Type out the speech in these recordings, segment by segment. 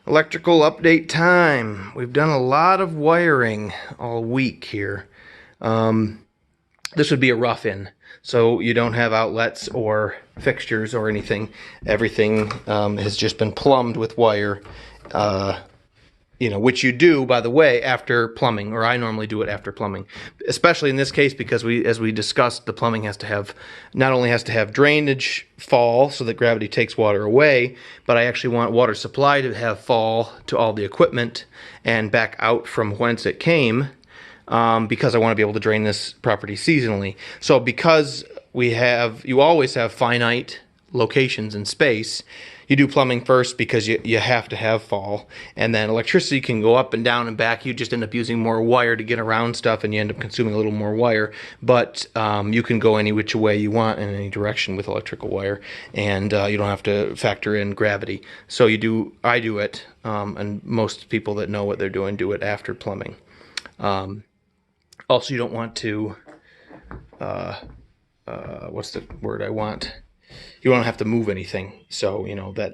Electrical update time. We've done a lot of wiring all week here. This would be a rough-in, so you don't have outlets or fixtures or anything. Everything has just been plumbed with wire, which you do, by the way, after plumbing, or I normally do it after plumbing. Especially in this case because as we discussed, the plumbing has to have, not only has to have drainage fall so that gravity takes water away, but I actually want water supply to have fall to all the equipment and back out from whence it came, because I want to be able to drain this property seasonally. So because you always have finite locations in space, you do plumbing first because you have to have fall, and then electricity can go up and down and back. You just end up using more wire to get around stuff, and you end up consuming a little more wire, but you can go any which way you want in any direction with electrical wire, and you don't have to factor in gravity. So I do it, and most people that know what they're doing do it after plumbing. Also, you don't want to, what's the word I want? You don't have to move anything. So,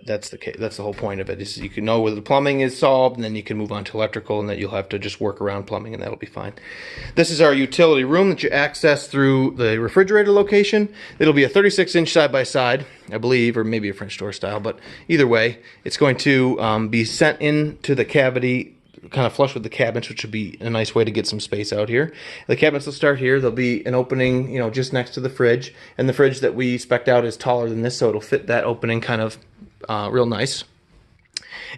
that's the case. That's the whole point of it, is you can know whether the plumbing is solved, and then you can move on to electrical, and that you'll have to just work around plumbing, and that'll be fine. This is our utility room that you access through the refrigerator location. It'll be a 36-inch side-by-side, I believe, or maybe a French door style, but either way, it's going to be sent into the cavity kind of flush with the cabinets, which would be a nice way to get some space out here. The cabinets will start here. There'll be an opening, just next to the fridge, and the fridge that we spec'd out is taller than this, so it'll fit that opening kind of real nice.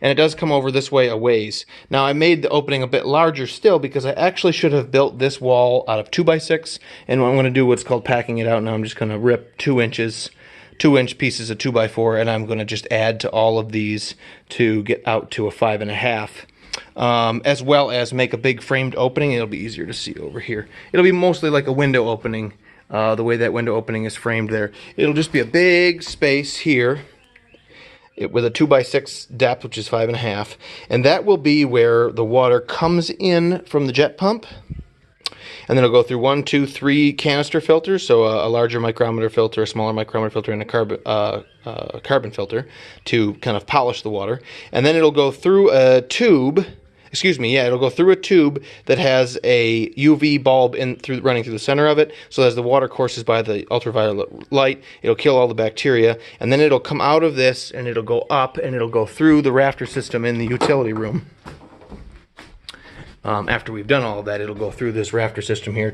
And it does come over this way a ways. Now, I made the opening a bit larger still because I actually should have built this wall out of 2x6, and what I'm going to do what's called packing it out now. I'm just going to rip 2-inch pieces of 2x4, and I'm going to just add to all of these to get out to a 5.5. As well as make a big framed opening. It'll be easier to see over here. It'll be mostly like a window opening, the way that window opening is framed there. It'll just be a big space here with a 2x6 depth, which is 5.5, and that will be where the water comes in from the jet pump. And then it'll go through 1, 2, 3 canister filters, so a larger micrometer filter, a smaller micrometer filter, and a carbon filter to kind of polish the water. And then it'll go through a tube. It'll go through a tube that has a UV bulb running through the center of it. So as the water courses by the ultraviolet light, it'll kill all the bacteria. And then it'll come out of this, and it'll go up, and it'll go through the rafter system in the utility room. After we've done all of that, it'll go through this rafter system here,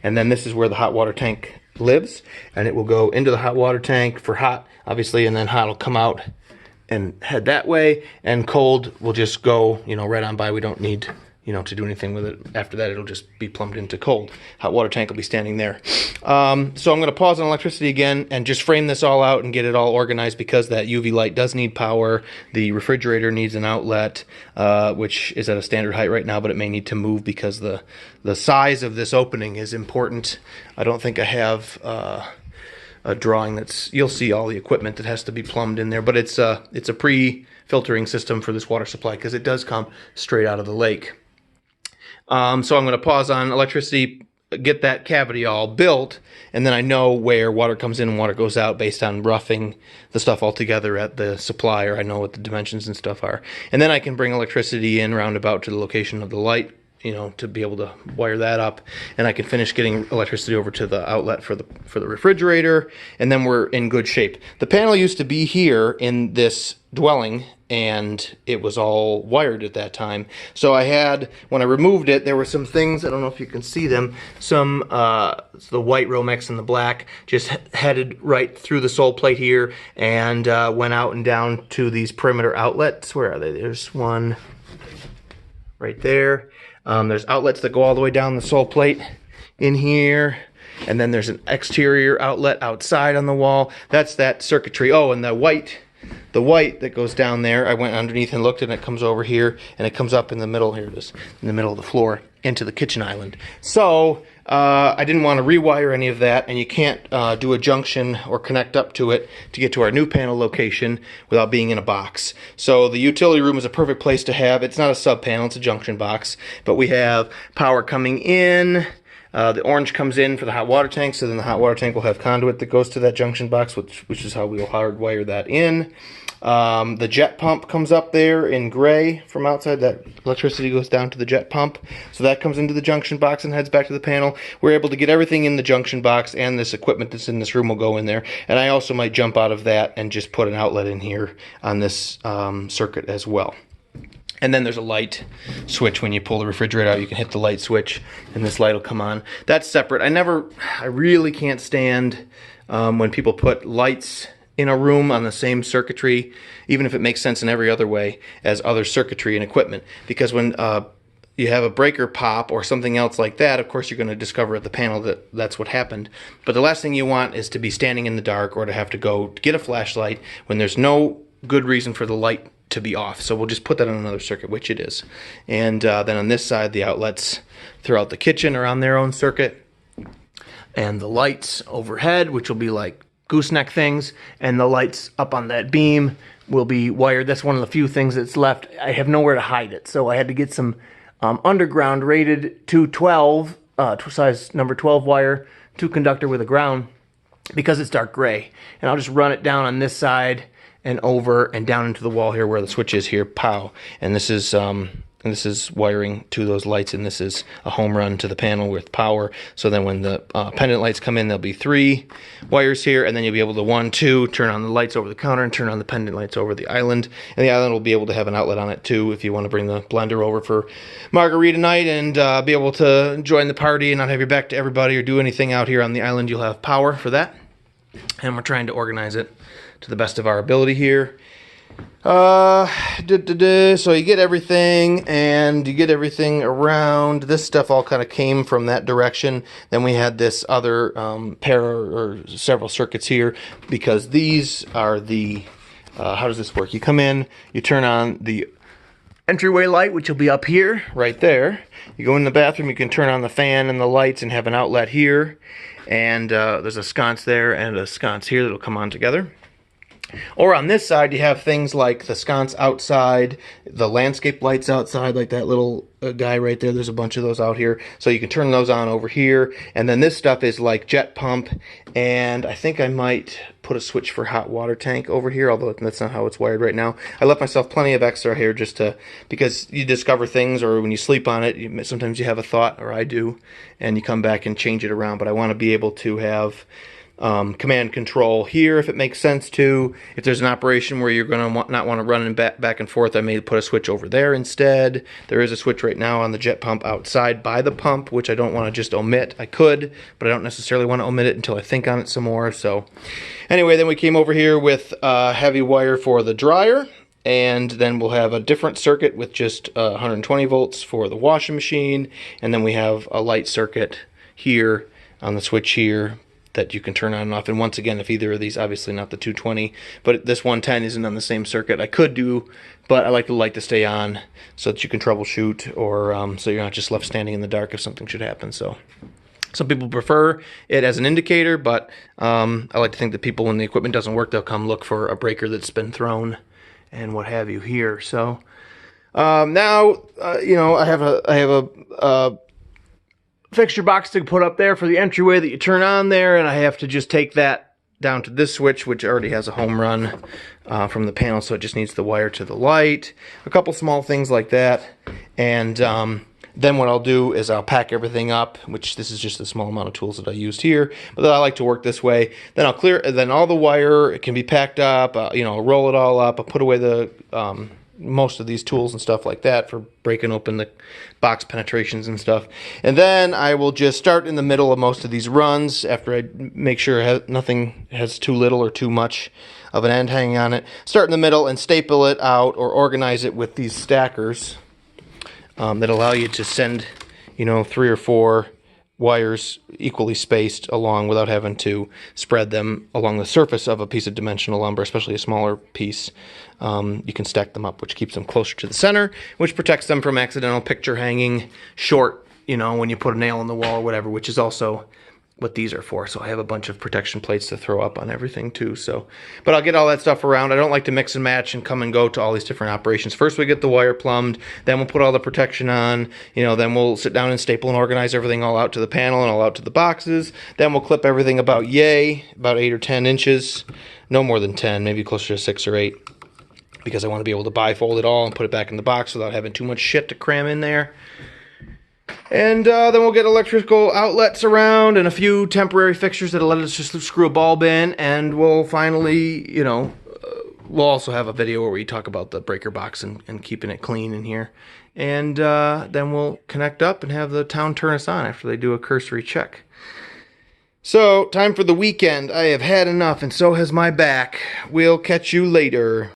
and then this is where the hot water tank lives, and it will go into the hot water tank for hot, obviously, and then hot will come out and head that way, and cold will just go, right on by. We don't need, to do anything with it. After that, it'll just be plumbed into cold. Hot water tank will be standing there. So I'm going to pause on electricity again and just frame this all out and get it all organized, because that UV light does need power. The refrigerator needs an outlet, which is at a standard height right now, but it may need to move because the size of this opening is important. I don't think I have a drawing you'll see all the equipment that has to be plumbed in there, but it's a pre-filtering system for this water supply because it does come straight out of the lake. So I'm going to pause on electricity, get that cavity all built, and then I know where water comes in and water goes out based on roughing the stuff all together at the supplier. I know what the dimensions and stuff are. And then I can bring electricity in roundabout to the location of the light, to be able to wire that up, and I can finish getting electricity over to the outlet for the refrigerator, and then we're in good shape. The panel used to be here in this dwelling, and it was all wired at that time. So when I removed it, there were some things, I don't know if you can see them, the white Romex and the black just headed right through the sole plate here, and went out and down to these perimeter outlets. Where are they? There's one right there. There's outlets that go all the way down the sole plate in here, and then there's an exterior outlet outside on the wall. That's that circuitry. Oh, and the white that goes down there, I went underneath and looked, and it comes over here, and it comes up in the middle. Here it is, in the middle of the floor into the kitchen island. So I didn't want to rewire any of that, and you can't do a junction or connect up to it to get to our new panel location without being in a box. So the utility room is a perfect place to have. It's not a sub panel, it's a junction box, but we have power coming in. The orange comes in for the hot water tank, so then the hot water tank will have conduit that goes to that junction box, which is how we will hardwire that in. The jet pump comes up there in gray from outside. That electricity goes down to the jet pump. So that comes into the junction box and heads back to the panel. We're able to get everything in the junction box, and this equipment that's in this room will go in there. And I also might jump out of that and just put an outlet in here on this circuit as well. And then there's a light switch. When you pull the refrigerator out, you can hit the light switch and this light will come on. That's separate. I really can't stand when people put lights in a room on the same circuitry, even if it makes sense in every other way as other circuitry and equipment. Because when you have a breaker pop or something else like that, of course you're going to discover at the panel that that's what happened. But the last thing you want is to be standing in the dark or to have to go get a flashlight when there's no good reason for the light to be off. So we'll just put that on another circuit, which it is. And then on this side, the outlets throughout the kitchen are on their own circuit. And the lights overhead, which will be like gooseneck things, and the lights up on that beam will be wired. That's one of the few things that's left. I have nowhere to hide it, so I had to get some underground rated 212, size number 12 wire, 2 conductor with a ground, because it's dark gray. And I'll just run it down on this side and over and down into the wall here where the switch is here, pow. And this is wiring to those lights, and this is a home run to the panel with power. So then when the pendant lights come in, there'll be 3 wires here, and then you'll be able to 1, 2, turn on the lights over the counter and turn on the pendant lights over the island. And the island will be able to have an outlet on it too if you want to bring the blender over for margarita night and be able to join the party and not have your back to everybody or do anything out here on the island. You'll have power for that. And we're trying to organize it to the best of our ability here. So you get everything, and you get everything around. This stuff all kind of came from that direction. Then we had this other pair or several circuits here, because these are the how does this work? You come in, you turn on the entryway light, which will be up here, right there. You go in the bathroom, you can turn on the fan and the lights and have an outlet here. And there's a sconce there and a sconce here that'll come on together. Or on this side, you have things like the sconce outside, the landscape lights outside, like that little guy right there. There's a bunch of those out here. So you can turn those on over here. And then this stuff is like jet pump. And I think I might put a switch for hot water tank over here, although that's not how it's wired right now. I left myself plenty of extra here just to, because you discover things, or when you sleep on it, sometimes you have a thought, or I do, and you come back and change it around. But I want to be able to have command control here if it makes sense to. If there's an operation where you're going to not want to run back and forth, I may put a switch over there instead. There is a switch right now on the jet pump outside by the pump, which I don't want to just omit. I could, but I don't necessarily want to omit it until I think on it some more. So anyway, then we came over here with heavy wire for the dryer. And then we'll have a different circuit with just 120 volts for the washing machine. And then we have a light circuit here on the switch here that you can turn on and off. And once again, if either of these, obviously not the 220, but this 110 isn't on the same circuit, I could do, but I like the light to stay on so that you can troubleshoot, or so you're not just left standing in the dark if something should happen. So some people prefer it as an indicator, but I like to think that people, when the equipment doesn't work, they'll come look for a breaker that's been thrown and what have you here. So now, you know, I have a fixture box to put up there for the entryway that you turn on there, and I have to just take that down to this switch, which already has a home run from the panel, so it just needs the wire to the light. A couple small things like that, and then what I'll do is I'll pack everything up, which this is just a small amount of tools that I used here, but I like to work this way. Then I'll clear, then all the wire, it can be packed up, you know, roll it all up, I'll put away the most of these tools and stuff like that for breaking open the box penetrations and stuff. And then I will just start in the middle of most of these runs after I make sure nothing has too little or too much of an end hanging on it. Start in the middle and staple it out or organize it with these stackers that allow you to send, you know, 3 or 4 wires equally spaced along without having to spread them along the surface of a piece of dimensional lumber, especially a smaller piece. You can stack them up, which keeps them closer to the center, which protects them from accidental picture hanging short, you know, when you put a nail in the wall or whatever, which is also what these are for. So I have a bunch of protection plates to throw up on everything too. So, but I'll get all that stuff around. I don't like to mix and match and come and go to all these different operations. First we get the wire plumbed, then we'll put all the protection on, you know, then we'll sit down and staple and organize everything all out to the panel and all out to the boxes. Then we'll clip everything about 8 or 10 inches, no more than 10, maybe closer to 6 or 8. because I want to be able to bifold it all and put it back in the box without having too much shit to cram in there. And then we'll get electrical outlets around and a few temporary fixtures that'll let us just screw a bulb in, and we'll finally, you know, we'll also have a video where we talk about the breaker box and keeping it clean in here. And then we'll connect up and have the town turn us on after they do a cursory check. So, time for the weekend. I have had enough, and so has my back. We'll catch you later.